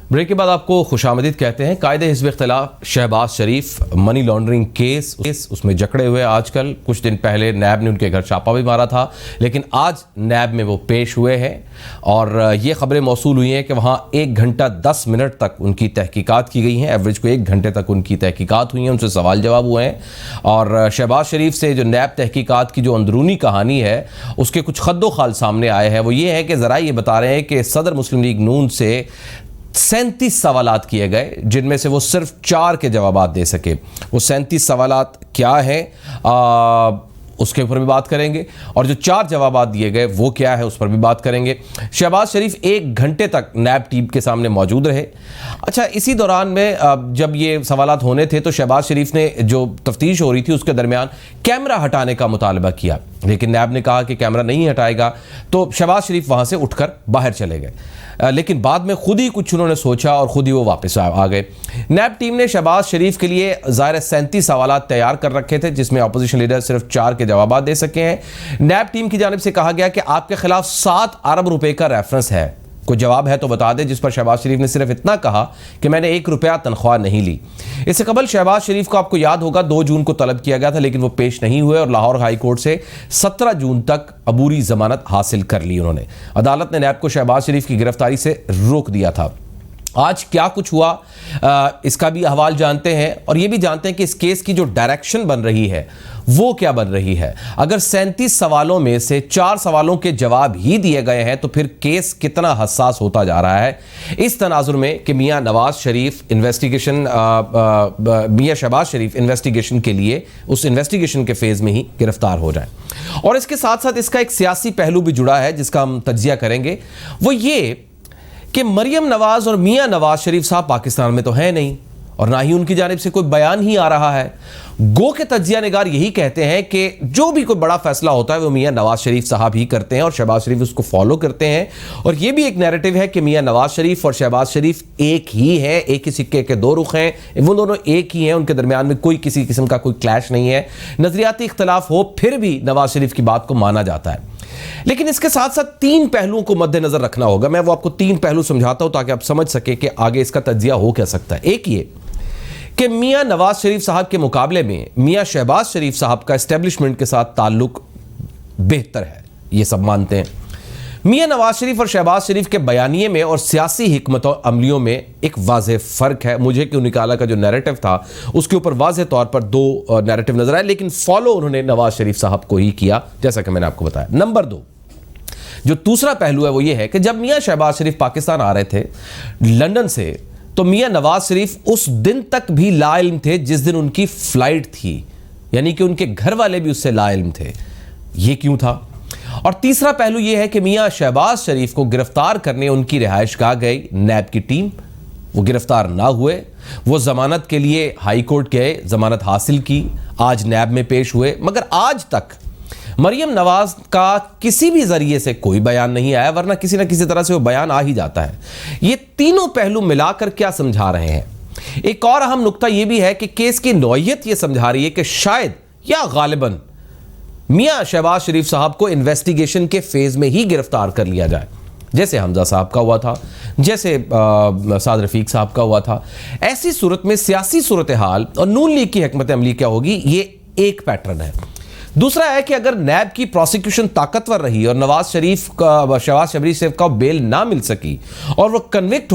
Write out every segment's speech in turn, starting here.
Break के बाद आपको खुशामदीद कहते हैं। कायदे हिज़्ब इख्तिलाफ शहबाज शरीफ मनी लॉन्ड्रिंग केस उसमें जकड़े हुए आजकल। कुछ दिन पहले नैब ने उनके घर छापा भी मारा था, लेकिन आज नैब में वो पेश हुए हैं और ये खबरें मौसूल हुई हैं कि वहाँ 1 घंटा 10 मिनट तक उनकी तहकीकात की गई हैं। एवरेज को 1 घंटे तक उनकी तहकीकात हुई हैं, उनसे सवाल जवाब हुए हैं। और शहबाज शरीफ से जो नैब तहकीकात की जो अंदरूनी कहानी है उसके कुछ खद्दो खाल सामने आए हैं। वो ये है कि ज़रा ये बता रहे हैं कि सदर मुस्लिम लीग नून से 37 सवालात किए गए, जिनमें से वो सिर्फ 4 के जवाब दे सके। वो 37 सवालात क्या हैं उसके ऊपर भी बात करेंगे, और जो 4 जवाब दिए गए वो क्या है उस पर भी बात करेंगे। शहबाज शरीफ 1 घंटे तक नैब टीम के सामने मौजूद रहे। अच्छा, इसी दौरान में जब ये सवालात होने थे तो शहबाज शरीफ ने जो तफ्तीश हो रही थी उसके दरमियान कैमरा हटाने का मुतालबा किया, लेकिन नैब ने कहा कि कैमरा नहीं हटाएगा, तो शहबाज शरीफ वहाँ से उठकर बाहर चले गए। लेकिन बाद में खुद ही कुछ उन्होंने सोचा और खुद ही वो वापस आ गए। नैब टीम ने शहबाज शरीफ के लिए ज़ाहिर 37 सवालात तैयार कर रखे थे, जिसमें अपोजिशन लीडर सिर्फ 4 के जवाब दे सके हैं। नैब टीम की जानिब से कहा गया कि आपके खिलाफ 7 अरब रुपए का रेफरेंस है, कोई जवाब है तो बता दें, जिस पर शहबाज शरीफ ने सिर्फ इतना कहा कि मैंने 1 रुपया तनख्वाह नहीं ली। इससे कबल शहबाज शरीफ को आपको याद होगा 2 जून को तलब किया गया था, लेकिन वो पेश नहीं हुए और लाहौर हाई कोर्ट से 17 जून तक अबूरी जमानत हासिल कर ली उन्होंने। अदालत ने नैब को शहबाज शरीफ की गिरफ्तारी से रोक दिया था। आज क्या कुछ हुआ इसका भी अहवाल जानते हैं, और ये भी जानते हैं कि इस केस की जो डायरेक्शन बन रही है वो क्या बन रही है। अगर 37 सवालों में से 4 सवालों के जवाब ही दिए गए हैं तो फिर केस कितना हसास होता जा रहा है, इस तनाजुर में कि मियां शहबाज शरीफ इन्वेस्टिगेशन के लिए उस इन्वेस्टिगेशन के फेज में ही गिरफ्तार हो जाए। और इसके साथ साथ इसका एक सियासी पहलू भी जुड़ा है जिसका हम तज्जिया करेंगे। वो ये कि मरियम नवाज और मियां नवाज शरीफ साहब पाकिस्तान में तो है नहीं, और ना ही उनकी जानिब से कोई बयान ही आ रहा है। गो के तज्जिया निगार यही कहते हैं कि जो भी कोई बड़ा फैसला होता है वो मियां नवाज शरीफ साहब ही करते हैं और शहबाज शरीफ उसको फॉलो करते हैं। और ये भी एक नैरेटिव है कि मियां नवाज शरीफ और शहबाज शरीफ एक ही है, एक ही सिक्के के 2 रुख हैं, वो दोनों एक ही हैं, उनके दरमियान में कोई किसी किस्म का कोई क्लैश नहीं है। नजरियाती इख्तलाफ हो फिर भी नवाज शरीफ की बात को माना जाता है। लेकिन इसके साथ साथ 3 पहलुओं को मद्देनजर रखना होगा। मैं वो आपको 3 पहलू समझाता हूं ताकि आप समझ सके कि आगे इसका तज्जिया हो क्या सकता है। एक ये कि मियां नवाज शरीफ साहब के मुकाबले में मियां शहबाज शरीफ साहब का एस्टेब्लिशमेंट के साथ ताल्लुक बेहतर है, ये सब मानते हैं। मियां नवाज शरीफ और शहबाज शरीफ के बयानिए में और सियासी हिकमत और अमलियों में एक वाज़ेह फ़र्क है। मुझे कि निकाला का जो नैरेटिव था उसके ऊपर वाज़ेह तौर पर 2 नैरेटिव नजर आए, लेकिन फॉलो उन्होंने नवाज शरीफ साहब को ही किया, जैसा कि मैंने आपको बताया। नंबर 2, जो दूसरा पहलू है वो ये है कि जब मियां शहबाज शरीफ पाकिस्तान आ रहे थे लंदन से, तो मियां नवाज शरीफ उस दिन तक भी लाइल्म थे जिस दिन उनकी फ्लाइट थी, यानी कि उनके घर वाले भी उससे लाइल्म थे। ये क्यों था? और तीसरा पहलू यह है कि मियां शहबाज शरीफ को गिरफ्तार करने उनकी रिहाइशगाह गई नैब की टीम, वो गिरफ्तार ना हुए, वो जमानत के लिए हाई कोर्ट गए, जमानत हासिल की, आज नैब में पेश हुए, मगर आज तक मरियम नवाज का किसी भी जरिए से कोई बयान नहीं आया, वरना किसी ना किसी तरह से वो बयान आ ही जाता है। ये तीनों पहलू मिलाकर क्या समझा रहे हैं? एक और अहम नुक्ता यह भी है कि केस की नौयत यह समझा रही है कि शायद या गालिबन मियां शहबाज शरीफ साहब को इन्वेस्टिगेशन के फेज में ही गिरफ्तार कर लिया जाए, जैसे हमजा साहब का हुआ था, जैसे साद रफीक साहब का हुआ था। ऐसी सूरत में सियासी सूरत हाल और नून लीग की हिकमत अमली क्या होगी, ये एक पैटर्न है। दूसरा है कि अगर नैब की प्रोसिक्यूशन ताकतवर रही और नवाज शरीफ का शहबाज शरीफ का बेल ना मिल सकी और वो कन्विक्ट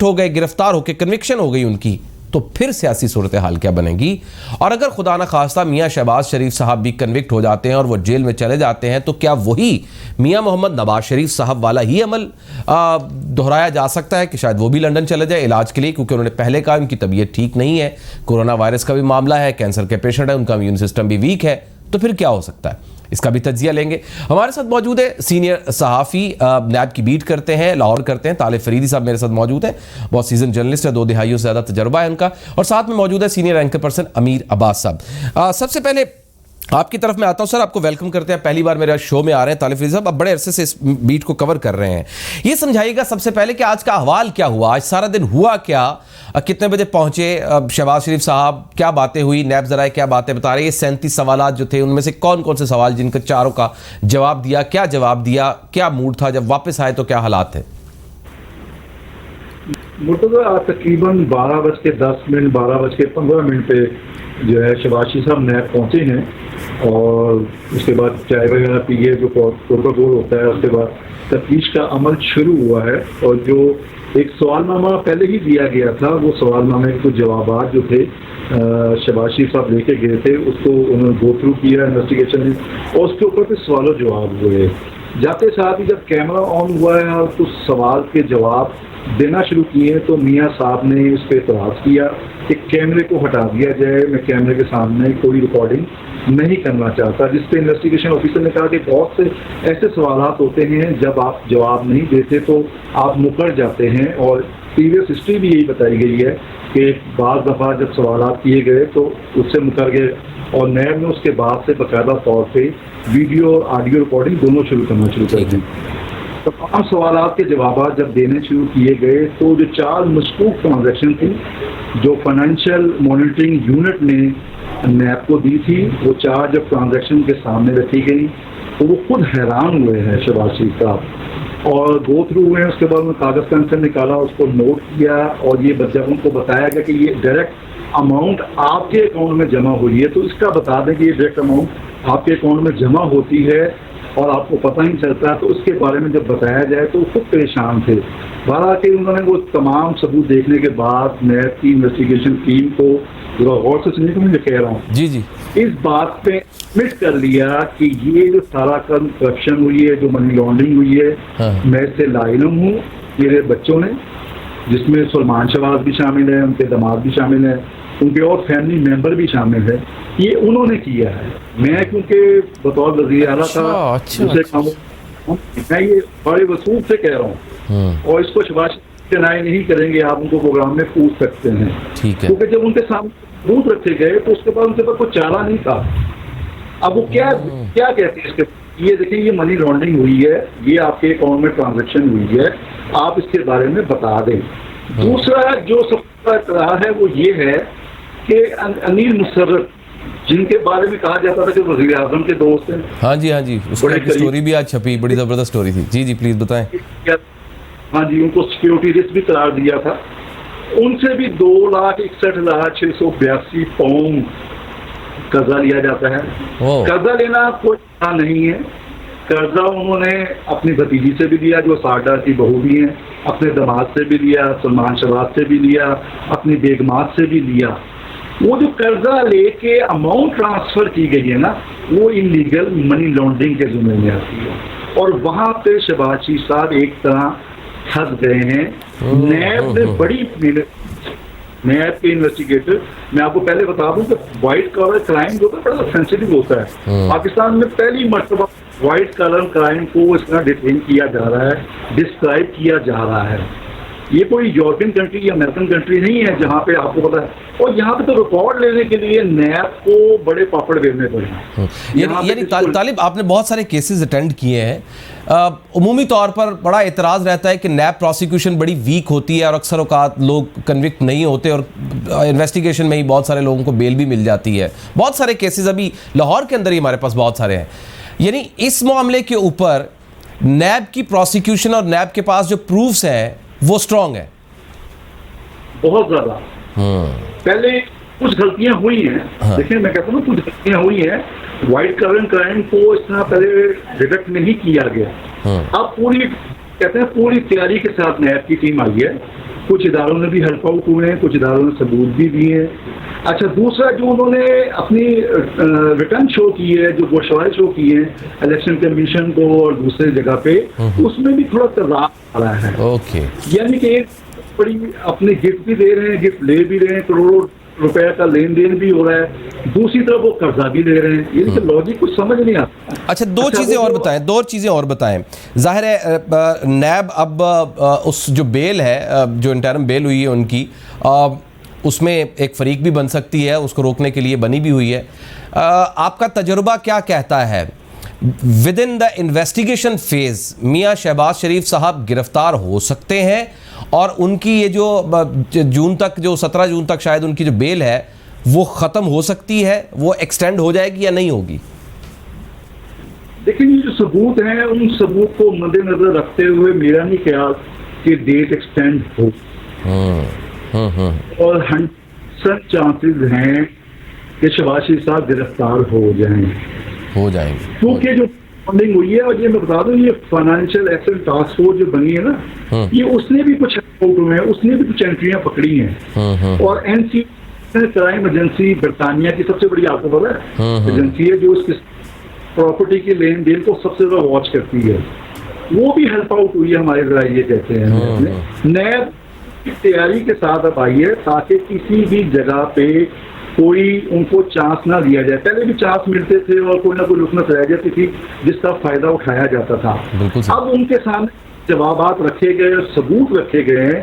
हो गए, गिरफ्तार होकर कन्विक्शन हो गई उनकी, तो फिर सियासी सूरत हाल क्या बनेगी? और अगर खुदा न खास्ता मियां शहबाज शरीफ साहब भी कन्विक्ट हो जाते हैं और वो जेल में चले जाते हैं, तो क्या वही मियां मोहम्मद नवाज शरीफ साहब वाला ही अमल दोहराया जा सकता है कि शायद वो भी लंदन चले जाए इलाज के लिए, क्योंकि उन्होंने पहले कहा उनकी तबीयत ठीक नहीं है, कोरोना वायरस का भी मामला है, कैंसर के पेशेंट है, उनका इम्यून सिस्टम भी वीक है, तो फिर क्या हो सकता है? इसका भी तज्जिया लेंगे। हमारे साथ मौजूद है सीनियर सहाफ़ी, नैब की बीट करते हैं, लाहौर करते हैं, तालिब फरीदी साहब मेरे साथ मौजूद हैं, बहुत सीजन जर्नलिस्ट है, 2 दिहाइयों से ज़्यादा तजर्बा है उनका, और साथ में मौजूद है सीनियर एंकर पर्सन अमीर अब्बास साहब। सबसे पहले आपकी तरफ में आता हूं सर, आपको वेलकम करते हैं, पहली बार मेरे शो में आ रहे हैं तालिब फरीदी साहब, अब बड़े अरसे से इस बीट को कवर कर रहे हैं। ये समझाइएगा सबसे पहले कि आज का अहवाल क्या हुआ, आज सारा दिन हुआ क्या, कितने बजे पहुंचे शहबाज शरीफ साहब, क्या बातें हुई, नैब जराए क्या बातें बता रहे हैं, 37 सवालात जो थे उनमें से कौन कौन से सवाल जिनका 4 का जवाब दिया, क्या जवाब दिया, क्या मूड था, जब वापस आए तो क्या हालात थे? मुर्तज़ा आज तकरीबन 12:10 12:15 पे जो है शहबाज साहब नैब पहुंचे हैं और उसके बाद चाय वगैरह पिए, जो प्रोटोकॉल होता है, उसके बाद तफ्तीश का अमल शुरू हुआ है। और जो एक सवालनामा पहले ही दिया गया था, वो सवालनामे के कुछ जवाब जो थे शहबाज साहब लेके गए थे, उसको उन्होंने गो थ्रू किया इन्वेस्टिगेशन में और उसके ऊपर फिर सवाल जवाब हुए। जाते साथ ही जब कैमरा ऑन हुआ है और कुछ सवाल के जवाब देना शुरू किए तो मियाँ साहब ने इस पर एतराज़ किया कि कैमरे को हटा दिया जाए, मैं कैमरे के सामने कोई रिकॉर्डिंग नहीं करना चाहता। जिस पे इन्वेस्टिगेशन ऑफिसर ने कहा कि बहुत से ऐसे सवालात होते हैं जब आप जवाब नहीं देते तो आप मुकर जाते हैं, और प्रीवियस हिस्ट्री भी यही बताई गई है कि बाज़ दफ़ा जब सवालात किए गए तो उससे मुकर गए, और नैब ने उसके बाद से बाकायदा तौर पे वीडियो और ऑडियो रिकॉर्डिंग दोनों शुरू करना शुरू कर दी। तो तमाम सवालात के जवाब जब देने शुरू किए गए तो जो 4 मशकूक ट्रांजैक्शन थी जो फाइनेंशियल मॉनिटरिंग यूनिट ने नैब को दी थी, वो 4 जब ट्रांजैक्शन के सामने रखी गई तो वो खुद हैरान हुए हैं शहबाज शरीफ साहब, और गो थ्रू हुए हैं। उसके बाद उन्होंने कागज़ पेंसिल निकाला, उसको नोट किया, और ये जब उनको बताया गया कि ये डायरेक्ट अमाउंट आपके अकाउंट में जमा हुई है तो इसका बता दें कि ये डायरेक्ट अमाउंट आपके अकाउंट में जमा होती है और आपको पता नहीं चलता, तो उसके बारे में जब बताया जाए तो खुद परेशान थे। हालांकि उन्होंने वो तमाम सबूत देखने के बाद नैब की इन्वेस्टिगेशन टीम को गौर से सुनिए, मैं कह रहा हूँ जी जी, इस बात पे एडमिट कर लिया कि ये जो सारा करप्शन हुई है, जो मनी लॉन्ड्रिंग हुई है, हाँ। मैं इससे लाइलम हूँ। मेरे बच्चों ने, जिसमें सलमान शहबाज भी शामिल है, उनके दामाद भी शामिल है, उनके और फैमिली मेंबर भी शामिल है, ये उन्होंने किया है। मैं क्योंकि बतौर वज़ीर आला था, दूसरे कामों मैं ये बड़े वसूल से कह रहा हूँ, और इसको शहबाज डिनाई नहीं करेंगे, आप उनको प्रोग्राम में पूछ सकते हैं, ठीक है। क्योंकि जब उनके सामने सबूत रखे गए तो उसके बाद उनके पास कोई चारा नहीं था। अब वो क्या कहते हैं इसके, ये देखिए ये मनी लॉन्ड्रिंग हुई है, ये आपके अकाउंट में ट्रांजैक्शन हुई है, आप इसके बारे में बता दें। दूसरा जो सबका रहा है वो ये है कि अनिल मुशर्रफ, जिनके बारे में कहा जाता था कि वज़ीर आज़म के दोस्त हैं। हाँ जी, हाँ जी, उसकी एक स्टोरी भी आज छपी, बड़ी ज़बरदस्त स्टोरी थी। जी जी, प्लीज़ बताएं। हाँ जी, उनको सिक्योरिटी रिस्क भी करार दिया था। उनसे भी 2,61,682 पाउंड कर्जा लिया जाता है। कर्जा लेना कोई नहीं है, कर्जा उन्होंने अपनी भतीजी से भी लिया जो सारडा की बहू भी है, अपने दामाद से भी लिया, सलमान शहबाज से भी लिया, अपनी बेगमात से भी लिया। वो जो कर्जा लेके अमाउंट ट्रांसफर की गई है ना, वो इलीगल मनी लॉन्ड्रिंग के जुम्मे में आती है, और वहां पे शहबाज शरीफ साहब एक तरह फंस गए हैं। नैब ने बड़ी नैब के इन्वेस्टिगेटर, मैं आपको पहले बता दूं कि व्हाइट कॉलर क्राइम जो है बड़ा सेंसिटिव होता है। पाकिस्तान में पहली मर्तबा व्हाइट कॉलर क्राइम को इस तरह डिफाइन किया जा रहा है, डिस्क्राइब किया जा रहा है। ये कोई यूरोपियन कंट्री या अमेरिकन कंट्री नहीं है जहाँ पे आपको पता है, और यहाँ पे तो रिकॉर्ड लेने के लिए नैब को बड़े पापड़ बेलने पड़े। यानी तालिब, आपने बहुत सारे केसेस अटेंड किए हैं। उमूमी तौर पर बड़ा एतराज़ रहता है कि नैब प्रोसिक्यूशन बड़ी वीक होती है और अक्सर औकात लोग कन्विक्ट नहीं होते, और इन्वेस्टिगेशन में ही बहुत सारे लोगों को बेल भी मिल जाती है। बहुत सारे केसेस अभी लाहौर के अंदर ही हमारे पास बहुत सारे हैं। यानी इस मामले के ऊपर नैब की प्रोसिक्यूशन और नैब के पास जो प्रूफ्स हैं वो स्ट्रॉन्ग है, बहुत ज्यादा। पहले कुछ गलतियां हुई हैं। हाँ। देखिए मैं कहता हूँ कुछ गलतियां हुई हैं, व्हाइट कॉलर क्राइम को इस तरह पहले डिटेक्ट नहीं किया गया। हाँ। अब पूरी कहते हैं पूरी तैयारी के साथ नैब की टीम आई है, कुछ इदारों ने भी हेल्प आउट हुए हैं, कुछ इदारों ने सबूत भी दिए हैं। अच्छा, दूसरा जो उन्होंने अपनी रिटर्न शो की है, जो गोशवारे शो की है इलेक्शन कमीशन को और दूसरे जगह पे, उसमें भी थोड़ा तजाद आ रहा है। ओके, यानी कि एक बड़ी अपने गिफ्ट भी दे रहे हैं, गिफ्ट ले भी रहे हैं, करोड़ों रुपए का लेन देन भी हो रहा है, दूसरी तरफ वो कर्जा भी ले रहे हैं। ये लॉजिक कुछ समझ नहीं आता। अच्छा, दो चीज़ें और बताएं। जाहिर है नैब अब उस जो बेल है, जो इंटरम बेल हुई है उनकी, उसमें एक फरीक भी बन सकती है, उसको रोकने के लिए बनी भी हुई है। आपका तजुर्बा क्या कहता है, with in the investigation phase मियाँ शहबाज शरीफ साहब गिरफ्तार हो सकते हैं, और उनकी ये जो जून तक, जो 17 जून तक शायद उनकी जो बेल है वो ख़त्म हो सकती है, वो एक्सटेंड हो जाएगी या नहीं होगी? देखिए, ये जो सबूत हैं, उन सबूत को मद्देनजर रखते हुए मेरा नहीं ख्याल कि डेट एक्सटेंड हो, और 100% चांसेस हैं कि शहबाज शरीफ साहब गिरफ्तार हो जाएंगे क्योंकि जो फंडिंग हुई है। और ये मैं बता दूं, ये फाइनेंशियल एक्शन टास्क फोर्स जो बनी है ना, ये उसने भी कुछ हुए हैं, उसने भी कुछ एंट्रियां पकड़ी हैं। और एनसी क्राइम एजेंसी बरतानिया की सबसे बड़ी, आपको पता है, एजेंसी है जो उसकी प्रॉपर्टी के लेन देन को सबसे ज्यादा वॉच करती है, वो भी हेल्प आउट हुई है हमारे, जरा ये कहते हैं नैब तैयारी के साथ अब आई है ताकि किसी भी जगह पे कोई उनको चांस ना दिया जाए। पहले भी चांस मिलते थे और कोई ना कोई लुकनत रह जाती थी जिसका फायदा उठाया जाता था। अब उनके सामने जवाबात रखे गए और सबूत रखे गए हैं,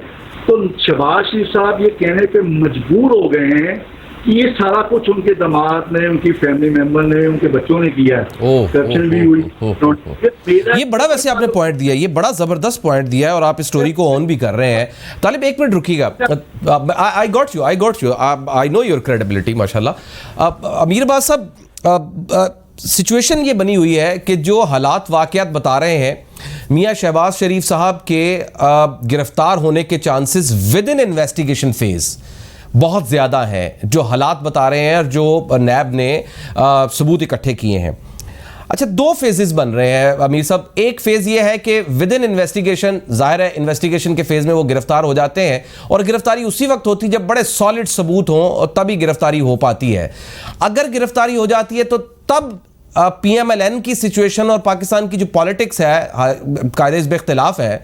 तो शहबाज शरीफ साहब ये कहने पे मजबूर हो गए हैं कि ये सारा कुछ उनके दामाद ने, उनकी फैमिली मेंबर ने, उनके बच्चों ने किया है। करप्शन भी हुई। ये बड़ा वैसे आपने पॉइंट दिया, ये बड़ा जबरदस्त पॉइंट दिया है और आप इस स्टोरी को ऑन भी कर रहे हैं। तालिब एक मिनट रुकिएगा, I got you, I know your credibility माशाल्लाह। अमीर अब्बास साहब, सिचुएशन ये बनी हुई है कि जो हालात वाकयात बता रहे हैं, मियां शहबाज शरीफ साहब के गिरफ्तार होने के chances with in investigation phase बहुत ज़्यादा हैं, जो हालात बता रहे हैं और जो नैब ने सबूत इकट्ठे किए हैं। अच्छा, दो फेजेस बन रहे हैं अमीर साहब। एक फेज़ ये है कि विद इन इन्वेस्टिगेशन, ज़ाहिर है इन्वेस्टिगेशन के फेज़ में वो गिरफ्तार हो जाते हैं और गिरफ्तारी उसी वक्त होती है जब बड़े सॉलिड सबूत हों और तभी गिरफ्तारी हो पाती है। अगर गिरफ्तारी हो जाती है तो तब PMLN की सिचुएशन और पाकिस्तान की जो पॉलिटिक्स है कायदे पे इख्तिलाफ है,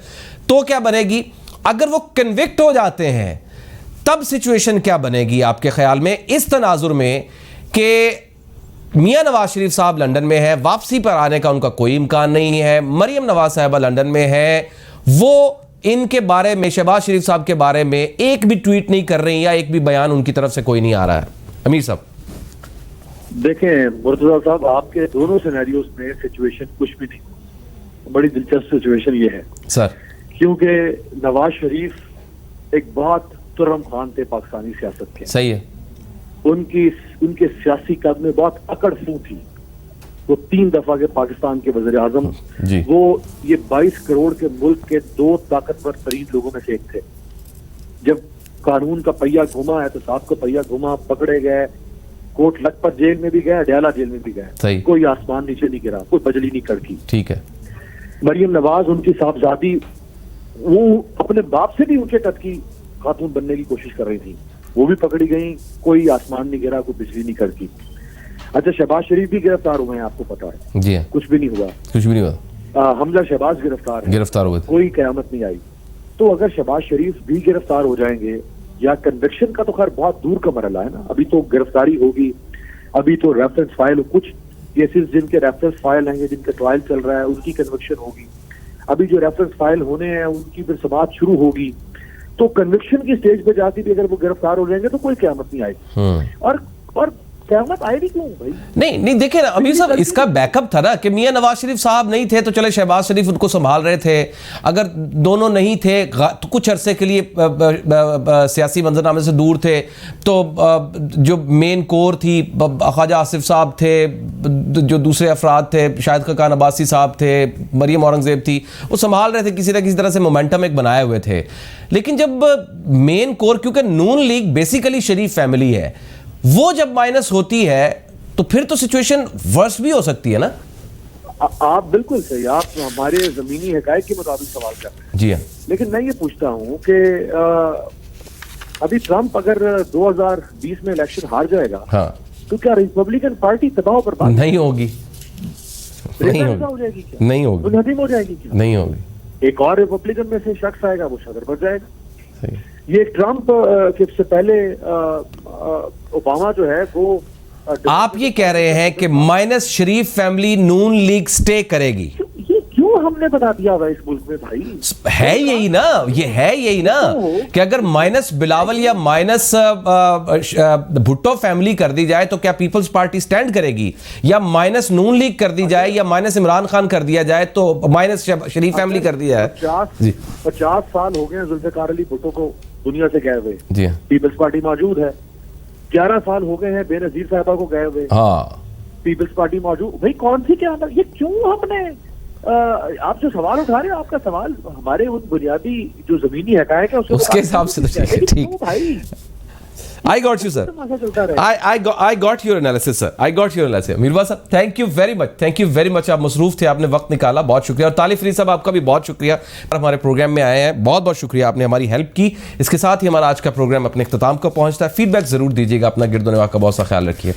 तो क्या बनेगी? अगर वो कन्विक्ट हो जाते हैं तब सिचुएशन क्या बनेगी आपके ख्याल में इस तनाजुर में कि मियां नवाज शरीफ साहब लंदन में है, वापसी पर आने का उनका कोई इम्कान नहीं है, मरियम नवाज साहबा लंदन में है, वो इनके बारे में, शहबाज शरीफ साहब के बारे में एक भी ट्वीट नहीं कर रही या एक भी बयान उनकी तरफ से कोई नहीं आ रहा है। अमीर साहब देखें, मुर्तजा साहब, आपके दोनों सिनेरियोस में सिचुएशन कुछ भी नहीं, बड़ी दिलचस्प सिचुएशन ये है सर, क्योंकि नवाज शरीफ एक बहुत तुर्रम खान थे पाकिस्तानी सियासत के। सही है। उनके सियासी कद में बहुत अकड़ फू थी। वो 3 दफा के पाकिस्तान के वज़ीर आज़म, वो ये 22 करोड़ के मुल्क के 2 ताकतवर तरीन लोगों में से एक थे। जब कानून का पहिया घुमा है तो साहब का पहिया घुमा, पकड़े गए, कोट लखपत जेल में भी गए, अडयाला जेल में भी गए, कोई आसमान नीचे नहीं गिरा, कोई बजली नहीं कड़की। ठीक है। मरियम नवाज उनकी साहबजादी, वो अपने बाप से भी ऊंचे कद की खातून बनने की कोशिश कर रही थी, वो भी पकड़ी गई, कोई आसमान नहीं गिरा, कोई बिजली नहीं कड़की। अच्छा, शहबाज शरीफ भी गिरफ्तार हुए हैं, आपको पता है जी, कुछ भी नहीं हुआ, कुछ भी नहीं हुआ। हमजा शहबाज गिरफ्तार हुए, कोई कयामत नहीं आई। तो अगर शहबाज शरीफ भी गिरफ्तार हो जाएंगे, या कन्विक्शन का तो खैर बहुत दूर का मरला है ना, अभी तो गिरफ्तारी होगी, अभी तो रेफरेंस फाइल, कुछ केसेस जिनके रेफरेंस फाइल हैं, जिनका ट्रायल चल रहा है, उनकी कन्विक्शन होगी, अभी जो रेफरेंस फाइल होने हैं उनकी फिर समाअत शुरू होगी। तो कन्विक्शन की स्टेज पे जाती भी अगर वो गिरफ्तार हो जाएंगे तो कोई क़यामत नहीं आएगी। और क़यामत आएगी क्यों भाई? नहीं देखिए ना अमीर साहब, इसका बैकअप था ना कि मियां नवाज शरीफ साहब नहीं थे तो चले शहबाज शरीफ उनको संभाल रहे थे, अगर दोनों नहीं थे तो कुछ अरसे के लिए सियासी मंजरनामे से दूर थे तो जो मेन कोर थी, ख्वाजा आसिफ साहब थे, जो दूसरे अफराद थे, शाहिद खाकान अब्बासी साहब थे, मरियम औरंगजेब थी, वो संभाल रहे थे, किसी न किसी तरह से मोमेंटम एक बनाए हुए थे। लेकिन जब मेन कोर, क्योंकि नून लीग बेसिकली शरीफ फैमिली है, वो जब माइनस होती है तो फिर तो सिचुएशन वर्स भी हो सकती है ना। आप बिल्कुल सही, आप हमारे जमीनी हकायक के मुताबिक सवाल कर रहे हैं। जी हाँ। लेकिन मैं ये पूछता हूँ कि अभी ट्रंप अगर 2020 में इलेक्शन हार जाएगा, हाँ, तो क्या रिपब्लिकन पार्टी तबाह पर नहीं होगी? नहीं हो होगी, जाएगी क्या? नहीं होगी, मुनहदिम हो जाएगी क्या? नहीं होगी। एक और रिपब्लिकन में से शख्स आएगा, वो सदर बन जाएगा। ये ट्रंप के से पहले ओबामा जो है वो, आप ये कह रहे हैं कि माइनस शरीफ फैमिली नून लीग स्टे करेगी? ये क्यों हमने बता दिया हुआ इस मुल्क में भाई? है यही ना, ये है यही ना कि अगर माइनस बिलावल या माइनस भुट्टो फैमिली कर दी जाए तो क्या पीपल्स पार्टी स्टैंड करेगी, या माइनस नून लीग कर दी जाए या माइनस इमरान खान कर दिया जाए तो माइनस शरीफ फैमिली कर दी जाए? 50 साल हो गए जुल्फिकार अली भुट्टो को दुनिया से गए हुए। जी, पीपल्स पार्टी मौजूद है। 11 साल हो गए हैं बेनजीर साहबा को गए हुए। हाँ, पीपल्स पार्टी मौजूद। भाई कौन सी क्या, ये क्यों हमने आप जो सवाल उठा रहे हो, आपका सवाल हमारे उन बुनियादी जो जमीनी हकायक है उसके हिसाब से तो ठीक भाई। I got you, sir. I got your analysis, sir. I got your analysis. मीरवा साहब, थैंक यू वेरी मच. आप मसरूफ थे, आपने वक्त निकाला, बहुत शुक्रिया. और तालिब फरीद साहब, आपका भी बहुत शुक्रिया हमारे प्रोग्राम में आए हैं. बहुत बहुत शुक्रिया, आपने हमारी हेल्प की. इसके साथ ही हमारा आज का प्रोग्राम अपने इख्तिताम को पहुंचता है. फीडबैक जरूर दीजिएगा. अपना गिरदो नवाह का बहुत सा ख्याल रखिए.